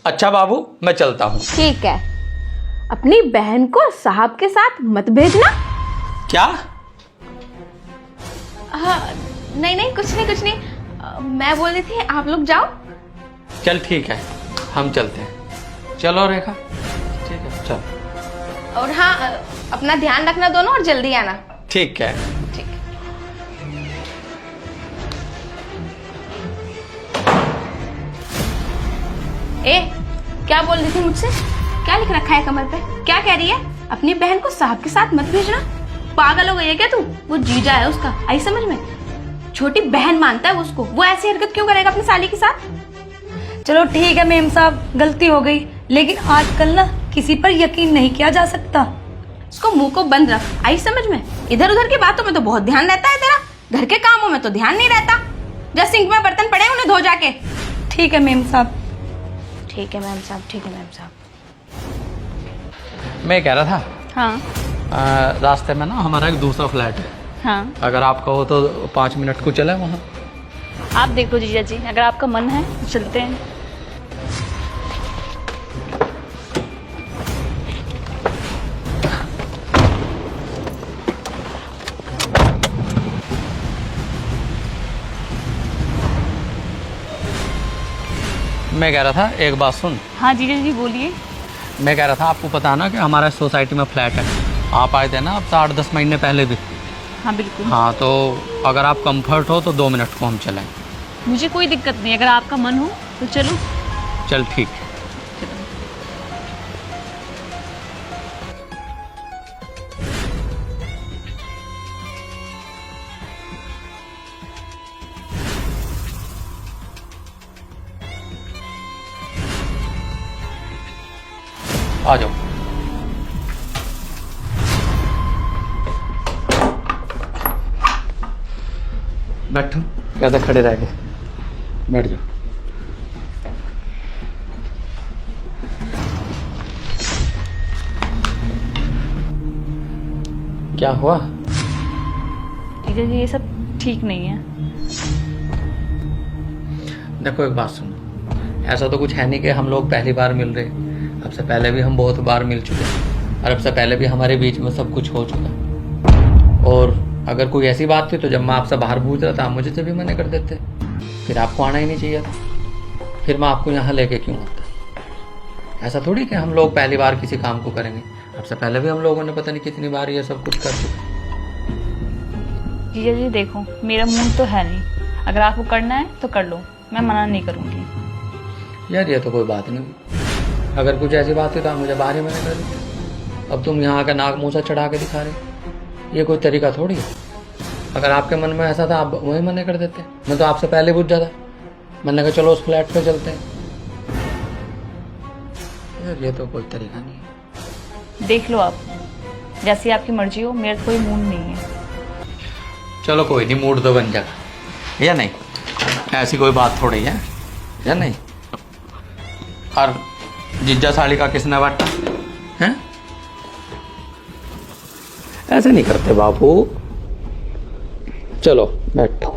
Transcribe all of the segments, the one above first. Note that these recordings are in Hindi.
अच्छा बाबू, मैं चलता हूँ। ठीक है, अपनी बहन को साहब के साथ मत भेजना। क्या? हाँ, नहीं नहीं, कुछ नहीं। मैं बोल रही थी आप लोग जाओ। चल ठीक है, हम चलते हैं। चलो रेखा, ठीक है चल। और हाँ, अपना ध्यान रखना दोनों और जल्दी आना। ठीक है। ठीक है। ए, क्या बोल रही थी मुझसे? क्या लिख रखा है कमर पे? क्या कह रही है? अपनी बहन को साहब के साथ मत भेजना। पागल हो गई है क्या तू? वो जीजा है उसका, आई समझ में? छोटी बहन मानता है वो उसको, वो ऐसी हरकत क्यों करेगा अपनी साली के साथ? चलो ठीक है मेम साहब, गलती हो गई, लेकिन आजकल ना किसी पर यकीन नहीं किया जा सकता। उसको मुंह को बंद रख, आई समझ में? इधर उधर की बातों में तो बहुत ध्यान रहता है तेरा, घर के कामों में तो ध्यान नहीं रहता। जब सिंक में बर्तन पड़े उन्हें धो जाके। ठीक है मेम साहब। ठीक है मैम साहब, ठीक है मैम साहब। मैं कह रहा था, हाँ रास्ते में ना हमारा एक दूसरा फ्लैट है। हाँ, अगर आप कहो तो 5 मिनट को चले वहाँ। आप देखो जीजा जी, अगर आपका मन है तो चलते हैं। मैं कह रहा था, एक बात सुन। हाँ जीजा जी बोलिए। मैं कह रहा था, आपको पता है ना कि हमारा सोसाइटी में फ्लैट है। आप आए थे ना अब 8-10 महीने पहले भी। हाँ बिल्कुल। हाँ, तो अगर आप कंफर्ट हो तो 2 मिनट को हम चलें। मुझे कोई दिक्कत नहीं, अगर आपका मन हो तो चलो। चल ठीक है। आ जाओ। बैठो, कैसे खड़े रह गए? बैठ जाओ। क्या हुआ? जीजा जी ये सब ठीक नहीं है। देखो एक बात सुनो, ऐसा तो कुछ है नहीं कि हम लोग पहली बार मिल रहे। अब से पहले भी हम बहुत बार मिल चुके हैं, और अब से पहले भी हमारे बीच में सब कुछ हो चुका। और अगर कोई ऐसी बात थी तो जब मैं आपसे बाहर पूछ रहा था आप मुझे से भी मना कर देते, फिर आपको आना ही नहीं चाहिए था। फिर मैं आपको यहाँ लेके क्यों आता? ऐसा थोड़ी कि हम लोग पहली बार किसी काम को करेंगे। अब से पहले भी हम लोगों ने पता नहीं कितनी बार ये सब कुछ कर चुके। जीजा जी देखो, मेरा मूड तो है नहीं, अगर आपको करना है तो कर लो, मैं मना नहीं करूँगी। यार ये तो कोई बात नहीं, अगर कुछ ऐसी बात है तो आप मुझे बाहर ही मना कर देते। अब तुम यहाँ आकर नाक मुँह से चढ़ा के दिखा रहे, ये कोई तरीका थोड़ी है। अगर आपके मन में ऐसा था आप वही मना कर देते। मैं तो आपसे पहले पूछ जाता, मैंने कहा चलो उस फ्लैट पे चलते हैं। यार ये तो कोई तरीका नहीं है। देख लो आप, जैसी आपकी मर्जी हो, मेरा तो कोई मूड नहीं है। चलो कोई नहीं, मूड तो बन जाएगा या नहीं? ऐसी कोई बात थोड़ी है या नहीं? और जिज्जा साड़ी का किसने बांटा है? ऐसे नहीं करते बाबू। चलो बैठो।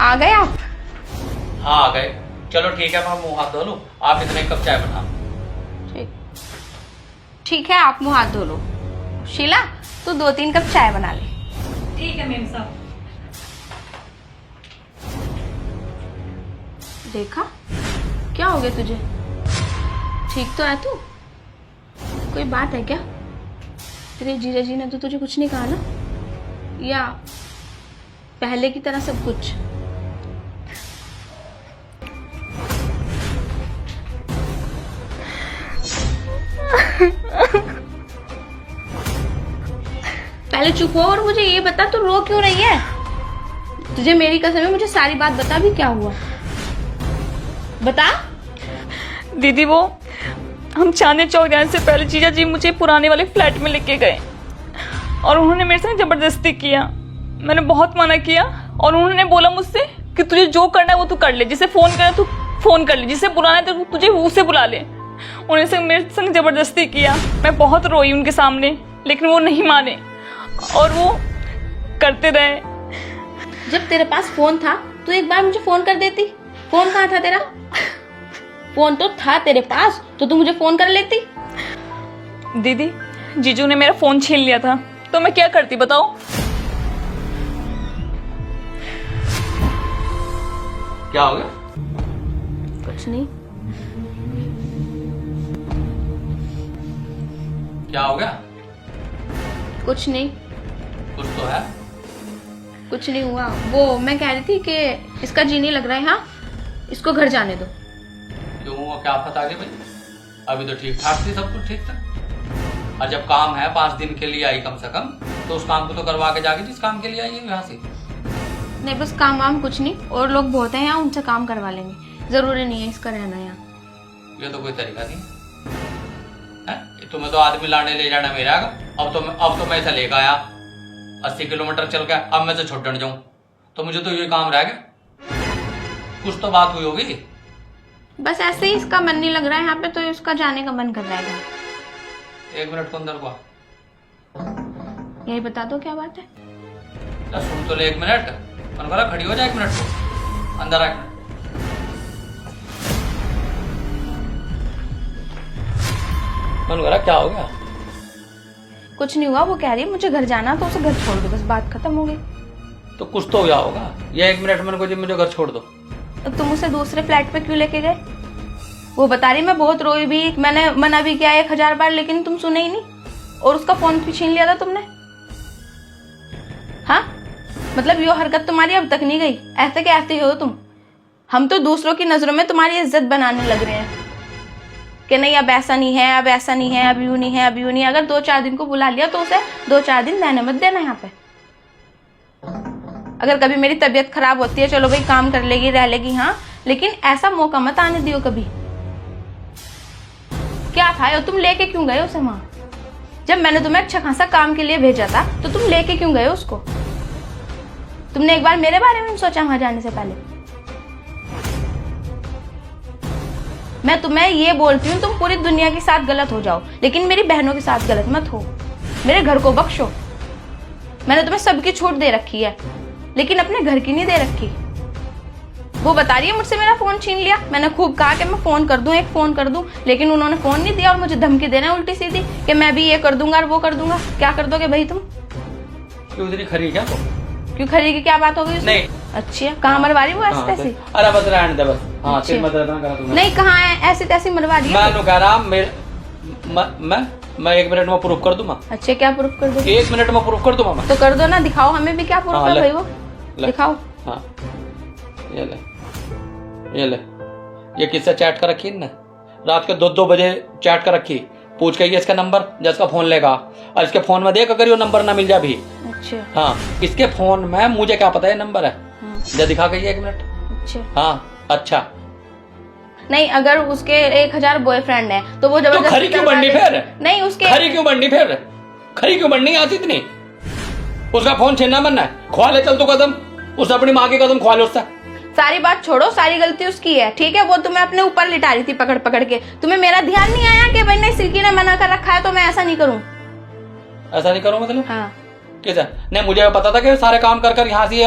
आ गए आप? हाँ आ गए। चलो ठीक है, मैं मुंह हाथ धो लूं, आप इतने कप चाय बना। ठीक है, आप मुंह हाथ धो लो। शीला, तू 2-3 कप चाय बना ले। ठीक है मेम साहब। देखा, क्या हो गया तुझे? ठीक तो है तू? कोई बात है क्या? तेरे जीजा जी ने तो तुझे कुछ नहीं कहा ना? या पहले की तरह सब कुछ? पहले चुप हो और मुझे ये बता, तू रो क्यों रही है? तुझे मेरी कसम है, मुझे सारी बात बता भी क्या हुआ। बता। दीदी वो हम चांदनी चौक जाने से पहले जीजा जी मुझे पुराने वाले फ्लैट में लेके गए और उन्होंने मेरे से जबरदस्ती किया। मैंने बहुत मना किया और उन्होंने बोला मुझसे कि तुझे जो करना है वो तू कर ले, जिसे फोन करना है तू फोन कर ले, जिसे बुलाना है तो तुझे उसे बुला ले। उन्हें से मेरे संग जबरदस्ती किया। मैं बहुत रोई उनके सामने, लेकिन वो नहीं माने और वो करते रहे। जब तेरे पास फोन था तो एक बार मुझे फोन कर देती। फोन कहाँ था तेरा? फोन तो था तेरे पास तो तू मुझे फोन कर लेती। दीदी, जीजू ने मेरा फोन छीन लिया था तो मैं क्या करती बताओ? क्या हो गया? कुछ नहीं। क्या हो गया? कुछ नहीं। कुछ तो है। कुछ नहीं हुआ। वो मैं कह रही थी कि इसका जी नहीं लग रहा है। हाँ, इसको घर जाने दो। क्यों हुआ? क्या आफत आ गई भाई? अभी तो ठीक ठाक थी, सब कुछ ठीक था। और जब काम है 5 दिन के लिए आई कम से कम, तो उस काम को तो करवा के जाके जिस काम के लिए आई है यहाँ से। नहीं, बस काम वाम कुछ नहीं, और लोग बहुत हैं यहाँ, उनसे काम करवा लेंगे। जरूरी नहीं है इसका रहना यहाँ। ये तो कोई तरीका नहीं है। तुम्हें तो आदमी लाने ले जाना मेरा। अब तो मैं इसे लेकर आया 80 किलोमीटर चल के, अब मैं से छोड़ने जाऊं तो मुझे तो ये काम रह गया। कुछ तो बात हुई होगी। बस ऐसे ही इसका मन नहीं लग रहा है यहाँ पे, तो उसका जाने का मन कर रहा है। 1 मिनट को अंदर को आ। यही बता दो क्या बात है। तो सुन तो ले 1 मिनट। मन करा खड़ी हो जाए 1 मिनट को अंदर आ। 1 मिनट। मन करा क्या हो गया? कुछ नहीं हुआ। वो कह रही है मुझे घर जाना, तो उसे घर छोड़ दो, बस बात खत्म हो गई। तो कुछ तो हुआ होगा। ये 1 मिनट मन को जी मुझे घर छोड़ दो। तो तुम उसे दूसरे फ्लैट पे क्यों लेके गए? वो बता रही मैं बहुत रोई भी, मैंने मना भी किया 1000 बार, लेकिन तुम सुने ही नहीं, और उसका फोन भी छीन लिया था तुमने। हाँ, मतलब ये हरकत तुम्हारी अब तक नहीं गई। ऐसे के ऐसे हो तुम। हम तो दूसरों की नजरों में तुम्हारी इज्जत बनाने लग रहे हैं कि नहीं अब ऐसा नहीं है, अब ऐसा नहीं है, अब यूं नहीं है, अब यूं नहीं है। अगर 2-4 दिन को बुला लिया तो उसे 2-4 दिन रहने मत देना यहाँ पे। अगर कभी मेरी तबीयत खराब होती है, चलो भाई काम कर लेगी, रह लेगी, हाँ, लेकिन ऐसा मौका मत आने दियो कभी। क्या था, तुम लेके क्यों गए उसे वहां? जब मैंने तुम्हें अच्छा खासा काम के लिए भेजा था तो तुम लेके क्यों गए उसको? तुमने एक बार मेरे बारे में सोचा वहां जाने से पहले? मैं तुम्हें ये बोलती हूँ, तुम पूरी दुनिया के साथ गलत हो जाओ, लेकिन मेरी बहनों के साथ गलत मत हो। मेरे घर को बख्शो। मैंने तुम्हें सबकी छूट दे रखी है, लेकिन अपने घर की नहीं दे रखी। वो बता रही है मुझसे मेरा फोन छीन लिया। मैंने खूब कहा कि मैं फोन कर दूं, एक फोन कर दूं, लेकिन उन्होंने फोन नहीं दिया और मुझे धमकी देना है उल्टी सीधी कि मैं भी ये कर दूंगा और वो कर दूंगा। क्या कर दोगे भाई तुम? क्यों इतनी खरी क्या तो? क्यों खरी की क्या बात हो गई? नहीं। अच्छी है, कहाँ मरवा रही वो ऐसी तैसी? अरे बस रहने दे बस। हाँ, सिर मत रखना करा तूने। नहीं, कहाँ है ऐसी तैसी मरवा रही है? मैं कह रहा मैं 1 मिनट में प्रूफ कर दूंगा। अच्छा, क्या प्रूफ कर दोगे? 1 मिनट में प्रूफ कर दूंगा मैं। तो कर दो ना, दिखाओ हमें भी क्या प्रूफ है भाई। वो दिखाओ। हाँ, ये ले ये किससे चैट कर रखी है? रात के 2-2 बजे चैट कर रखी। पूछ के ये इसका नंबर, जिसका फोन लेगा, और इसके फोन में देख अगर ये नंबर ना मिल जाए भी। अच्छा। हाँ, इसके फोन में मुझे क्या पता है नंबर है। जा दिखा के 1 मिनट। अच्छा। हाँ, अच्छा। नहीं, अगर उसके 1000 बॉयफ्रेंड है तो वो जबरदस्ती खरी क्यों बननी फिर? नहीं, उसके खरी क्यों बननी फिर? खरी क्यों बननी आज इतनी? उसका फोन छीनना बनना है? ख्वा ले चल तू कदम, उसने अपनी माँ की कदम ख्वा ले उससे। सारी बात छोड़ो, सारी गलती उसकी है, ठीक है? वो तुम्हें अपने ऊपर लिटा रही थी पकड़ पकड़ के। तुम्हें मेरा ध्यान नहीं आया कि भाई नहीं, सिल्की ने मना कर रखा है तो मैं ऐसा नहीं करूं। ऐसा नहीं करूं मतलब? हाँ। कैसा? नहीं, मुझे पता था कि सारे काम कर कर यहाँ से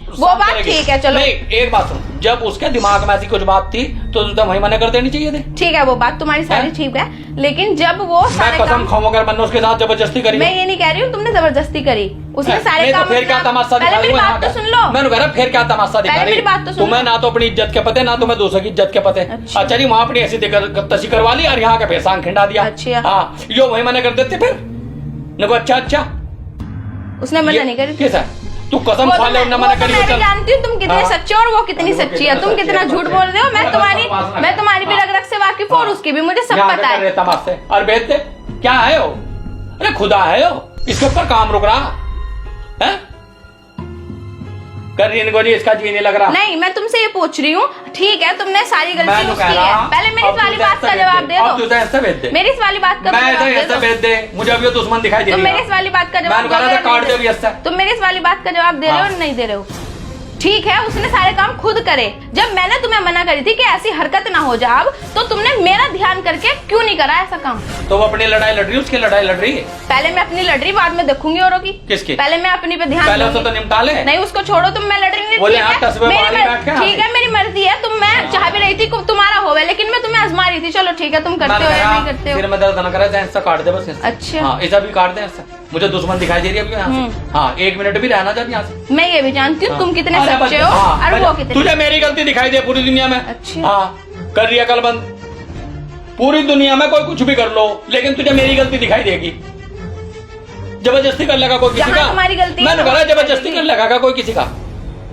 वो बात ठीक है, चलो। नहीं, एक बात सुन, जब उसके दिमाग में ऐसी कुछ बात थी तो वही मना कर देनी चाहिए थी। ठीक है, वो बात तुम्हारी सारी ठीक है, लेकिन जब वो मैं कसम खाऊंगा मैंने उसके साथ जबरदस्ती करी। मैं ये नहीं कह रही हूँ तुमने जबरदस्ती करी, उसने सारे काम। फिर क्या तमाशा दिखा? पहले मेरी बात तो सुन लो। मैंने कह रहा फिर क्या तमाशा दिखा रही? तुम्हें ना तो अपनी इज्जत के पते, ना तुम्हें दूसरे की इज्जत के पते। अच्छा जी, वहां अपनी ऐसी तशी करवा ली और यहाँ के फेसांग खिंडा दिया। अच्छा। हाँ, यो वही मना कर देते फिर। अच्छा, उसने मना नहीं करी। कैसा? तू कसम खा ले ना मना करी। मैं जानती हूँ तुम कितने सच्चे हो और वो कितनी सच्ची है। तुम कितना झूठ बोल रहे हो। मैं तुम्हारी भी रग रग से वाकिफ हूँ और उसकी भी मुझे सब पता है। तमाशे और बेच दे क्या है हो? अरे खुदा है हो, इसके ऊपर काम रुक रहा है? कर रही इनको जी, इसका जी नहीं लग रहा। नहीं, मैं तुमसे ये पूछ रही हूँ, ठीक है तुमने सारी गलती उसकी है। पहले मेरी इस वाली बात का जवाब दे दो। मेरी इस वाली बात का भेज दे। मुझे अभी दुश्मन दिखाई दे रही है। तुम मेरी इस वाली बात का जवाब काट दे। तुम मेरी इस वाली बात का जवाब दे रहे हो और नहीं दे रहे हो? ठीक है, उसने सारे काम खुद करे। जब मैंने तुम्हें मना करी थी कि ऐसी हरकत ना हो जाए, तो तुमने मेरा ध्यान करके क्यों नहीं करा ऐसा काम? तो वो अपनी लड़ाई लड़ रही है, उसकी लड़ाई लड़ रही है। पहले मैं अपनी लड़ रही, बाद में देखूंगी औरों की। किसकी? पहले मैं अपनी पे ध्यान पहले दूंगी। तो निपटा ले। नहीं, उसको छोड़ो तुम, मैं लड़ रही नहीं। बोले ठीक हाँ, है, 10 में मेरी बाहर ही बैठ के मर्जी- ठीक है, मेरी मर्जी है। तुम मैं चाह भी रही थी कि तुम्हारा होवे, लेकिन मैं तुम्हें आजमा रही थी। चलो ठीक है, तुम करते हो या नहीं करते हो। फिर मैं दर्द न करा जाए, ऐसा काट दे बस ऐसा। अच्छा। हाँ, ऐसा भी काट दे ऐसा। मुझे दुश्मन दिखाई दे रही है अभी यहाँ से। हाँ, 1 मिनट भी रहना चाहती यहाँ से। मैं ये भी जानती हूँ तुम कितने हाँ, सच्चे हो हाँ, और वो कितने। तुझे मेरी गलती दिखाई दे पूरी दुनिया में। अच्छा। हाँ, कर रही है कल बंद। पूरी दुनिया में कोई कुछ भी कर लो, लेकिन तुझे मेरी गलती दिखाई देगी। जबरदस्ती कर लगा कोई किसी जहाँ का। तुम्हारी गलती है, मैंने कहा वहाँ जबरदस्ती गलती कर लगा का कोई किसी का।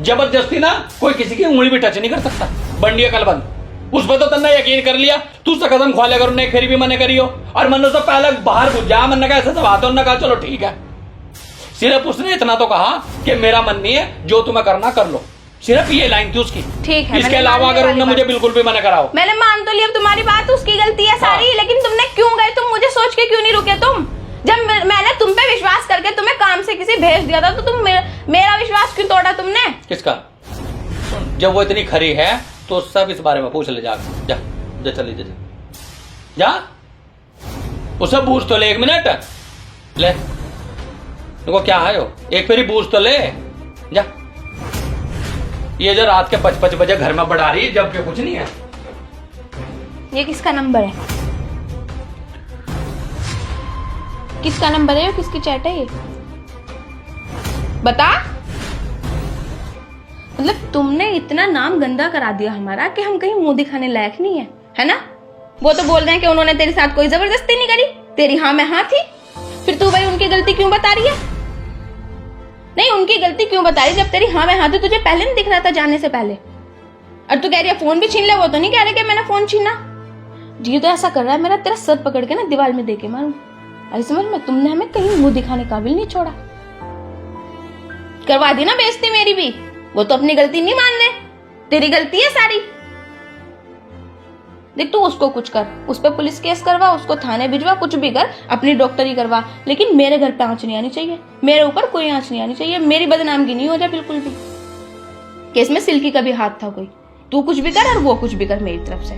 जबरदस्ती ना कोई किसी की उंगली भी टच नहीं कर सकता। बंडी है कल बंद। उस पर तो तन्ने यकीन कर लिया, तू से कदम खुआ लेकर उन्हें फिर भी मने करी हो। और मैंने उससे पहले बाहर घुस जा, मैंने कहा ऐसे सब आते, उन्होंने कहा चलो ठीक है। सिर्फ उसने इतना तो कहा कि मेरा मन नहीं है, जो तुम्हें करना कर लो। सिर्फ ये लाइन थी उसकी। ठीक है, इसके मैंने अलावा मानने अगर वाली उन्होंने मुझे बात। बिल्कुल भी मना कराओ। मैंने मान तो लिया तुम्हारी बात, उसकी गलती है सारी। लेकिन तुमने क्यों गए? तुम मुझे सोच के क्यों नहीं रुके? तुम जब मैंने तुम पे विश्वास करके तुम्हें काम से किसी भेज दिया था, तो तुम मेरा विश्वास क्यों तोड़ा तुमने? किसका? जब वो इतनी खरी है तो सब इस बारे में पूछ ले। जा जा जा, चली जा जा, उससे पूछ तो ले। 1 मिनट ले, देखो क्या है हो, एक फेरी पूछ तो ले। जा, ये जो रात के 5-5 बजे घर में बढ़ा रही है, जबकि कुछ नहीं है। ये किसका नंबर है? किसका नंबर है? किसकी चैट है ये? बता। मतलब तुमने इतना नाम गंदा करा दिया हमारा कि हम कहीं मुंह दिखाने लायक नहीं है ना? वो तो बोल रहे हैं कि उन्होंने तेरे साथ कोई जबरदस्ती नहीं करी, तेरी हाँ में हाँ थी। फिर तू भाई उनकी गलती क्यों बता रही है? नहीं, उनकी गलती क्यों बता रही जब तेरी हाँ में हाँ थी? तुझे पहले नहीं दिख रहा था जाने से पहले? और तू कह रही है फोन भी छीन ले। वो तो नहीं कह रहे कि मैंने फोन छीना। जी तो ऐसा कर रहा है, मेरा तेरा सर पकड़ के ना दीवार में दे के मारूं। आई समझ में? तुमने हमें कहीं मुंह दिखाने काबिल नहीं छोड़ा। करवा दी ना बेइज्जती मेरी भी। वो तो अपनी गलती नहीं मान रहे, तेरी गलती है सारी। देख, तू उसको कुछ कर, उस पर पुलिस केस करवा, उसको थाने भिजवा, कुछ भी कर, अपनी डॉक्टरी करवा, लेकिन मेरे घर पे आंच नहीं आनी चाहिए। मेरे ऊपर कोई आंच नहीं आनी चाहिए। मेरी बदनामगी नहीं हो जाए बिल्कुल भी। केस में सिल्की का भी हाथ था कोई। तू कुछ भी कर और वो कुछ भी कर मेरी तरफ से।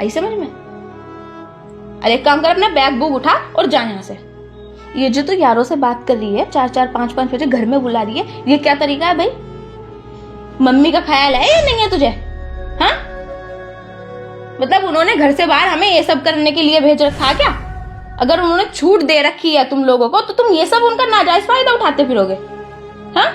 आई समझ में? अरे एक काम कर, अपना बैग बुक उठा और जा यहाँ से। ये जो तू यारों से बात कर रही है, 4-4, 5-5 बजे घर में बुला रही है, ये क्या तरीका है भाई? मम्मी का ख्याल है या नहीं है तुझे? हाँ, मतलब उन्होंने घर से बाहर हमें ये सब करने के लिए भेज रखा क्या? अगर उन्होंने छूट दे रखी है तुम लोगों को, तो तुम ये सब उनका नाजायज फायदा उठाते फिरोगे? हाँ,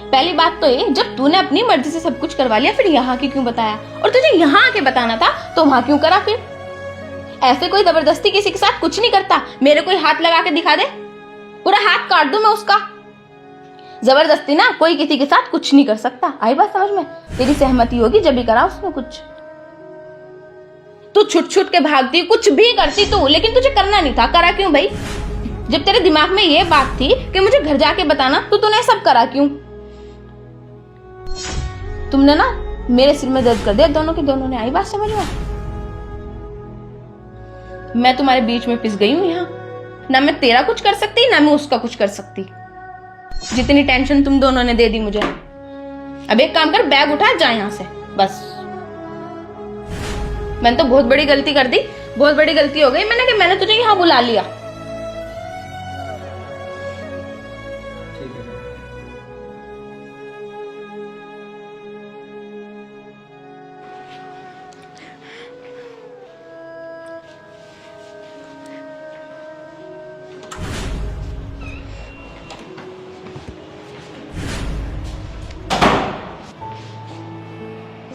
पहली बात तो ये, जब तूने अपनी मर्जी से सब कुछ करवा लिया, फिर यहाँ की क्यों बताया? और तुझे यहाँ आके बताना था तो वहां क्यों करा? फिर ऐसे कोई जबरदस्ती किसी के साथ कुछ नहीं करता। मेरे कोई हाथ लगा के दिखा दे, पूरा हाथ काट दूं मैं उसका। जबरदस्ती ना कोई किसी के साथ कुछ नहीं कर सकता। आई बात समझ में? तेरी सहमति होगी जब भी करा उसमें कुछ। तू छुट छुट के भागती, कुछ भी करती तू, लेकिन तुझे करना नहीं था। करा क्यों भाई? जब तेरे दिमाग में ये बात थी कि मुझे घर जाके बताना, तो तूने सब करा क्यों? तुमने ना मेरे सिर में दर्द कर दिया दोनों के दोनों ने। आई बात समझ में? मैं तुम्हारे बीच में पिस गई हूं यहाँ। ना मैं तेरा कुछ कर सकती, ना मैं उसका कुछ कर सकती। जितनी टेंशन तुम दोनों ने दे दी मुझे। अब एक काम कर, बैग उठा, जा यहाँ से बस। मैंने तो बहुत बड़ी गलती कर दी, बहुत बड़ी गलती हो गई मैंने तुझे यहाँ बुला लिया।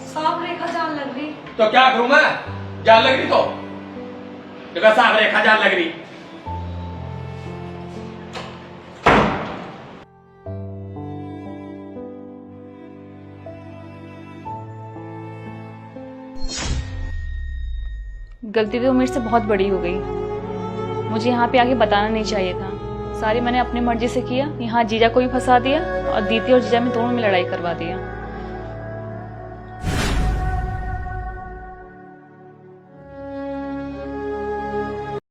साफ रेखा जान लग रही। तो क्या करूं मैं? जान लग रही तो जगह साफ रेखा जान लग रही। गलती तो मेरे से बहुत बड़ी हो गई। मुझे यहाँ पे आके बताना नहीं चाहिए था। सारी मैंने अपनी मर्जी से किया। यहाँ जीजा को भी फंसा दिया और दीदी और जीजा में दोनों में लड़ाई करवा दिया।